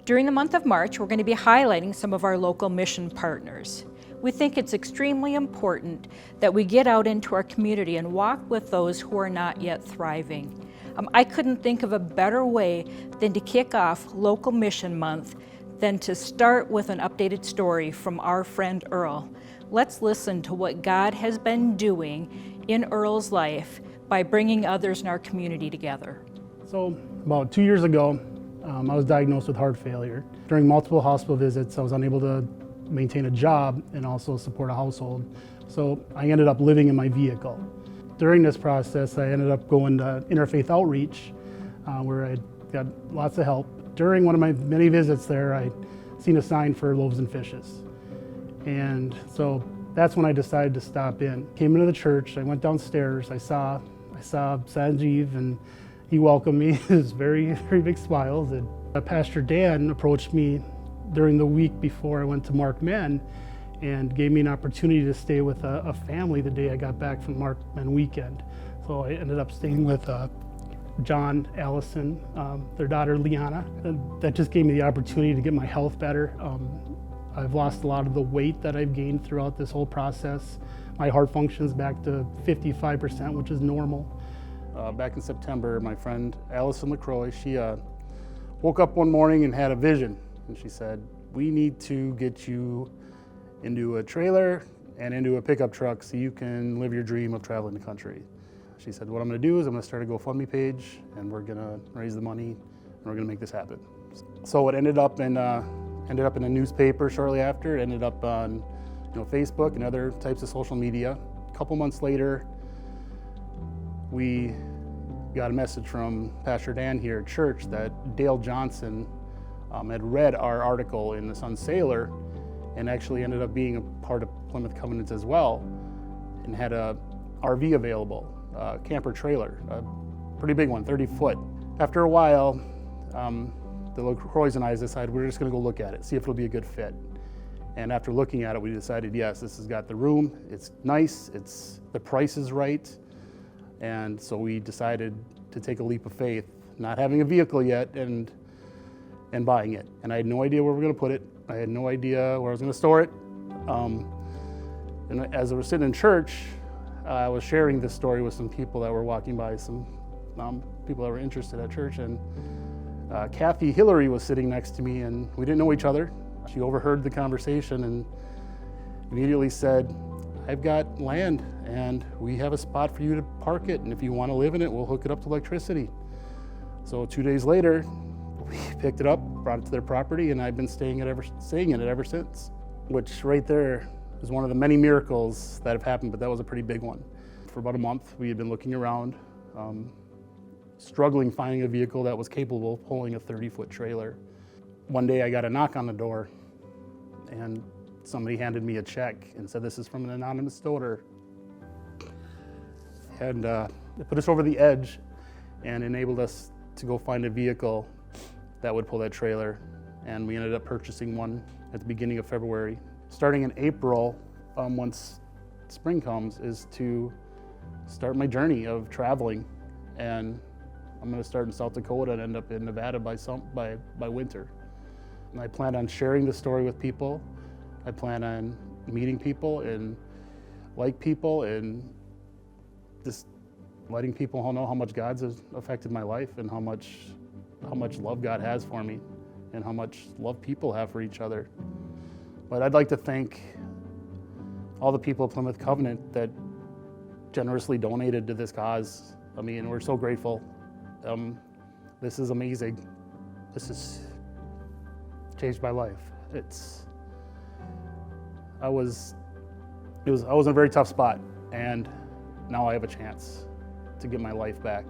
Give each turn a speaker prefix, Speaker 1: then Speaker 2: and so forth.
Speaker 1: During the month of March, we're going to be highlighting some of our local mission partners. We think it's extremely important that we get out into our community and walk with those who are not yet thriving. I couldn't think of a better way than to kick off Local Mission Month than to start with an updated story from our friend Earl. Let's listen to what God has been doing in Earl's life by bringing others in our community together.
Speaker 2: So about 2 years ago, I was diagnosed with heart failure. During multiple hospital visits, I was unable to maintain a job and also support a household. So I ended up living in my vehicle. During this process, I ended up going to Interfaith Outreach, where I got lots of help. During one of my many visits there, I seen a sign for loaves and fishes. And so that's when I decided to stop in. Came into the church, I went downstairs, I saw Sanjeev, and he welcomed me with very, very big smiles. And Pastor Dan approached me during the week before I went to Mark Men and gave me an opportunity to stay with a family the day I got back from Mark Men weekend. So I ended up staying with John, Allison, their daughter Liana. That just gave me the opportunity to get my health better. I've lost a lot of the weight that I've gained throughout this whole process. My heart functions back to 55%, which is normal. Back in September, my friend Allison LaCroix, she woke up one morning and had a vision. And she said, "We need to get you into a trailer and into a pickup truck so you can live your dream of traveling the country." She said, "What I'm gonna do is I'm gonna start a GoFundMe page and we're gonna raise the money and we're gonna make this happen." So it ended up in a newspaper shortly after. It ended up on Facebook and other types of social media. A couple months later, we got a message from Pastor Dan here at church that Dale Johnson had read our article in the Sun Sailor and actually ended up being a part of Plymouth Covenants as well, and had a RV available, a camper trailer, a pretty big one, 30 foot. After a while, the LaCroix and I decided we're just gonna go look at it, see if it'll be a good fit. And after looking at it, we decided, yes, this has got the room, it's nice, the price is right. And so we decided to take a leap of faith, not having a vehicle yet, and buying it. And I had no idea where we were gonna put it. I had no idea where I was gonna store it. And as I was sitting in church, I was sharing this story with some people that were walking by, some people that were interested at church, and Kathy Hillary was sitting next to me, and we didn't know each other. She overheard the conversation and immediately said, "I've got land and we have a spot for you to park it, and if you want to live in it, we'll hook it up to electricity." So 2 days later, we picked it up, brought it to their property, and I've been staying in it ever since. Which right there is one of the many miracles that have happened, but that was a pretty big one. For about a month, we had been looking around, struggling finding a vehicle that was capable of pulling a 30-foot trailer. One day I got a knock on the door, and somebody handed me a check and said, "This is from an anonymous donor." And it put us over the edge and enabled us to go find a vehicle that would pull that trailer. And we ended up purchasing one at the beginning of February. Starting in April, once spring comes, is to start my journey of traveling. And I'm gonna start in South Dakota and end up in Nevada by winter. And I plan on sharing the story with people. I plan on meeting people and like people and just letting people know how much God's has affected my life and how much love God has for me and how much love people have for each other. But I'd like to thank all the people of Plymouth Covenant that generously donated to this cause. I mean, we're so grateful. This is amazing. This has changed my life. I was in a very tough spot, and now I have a chance to get my life back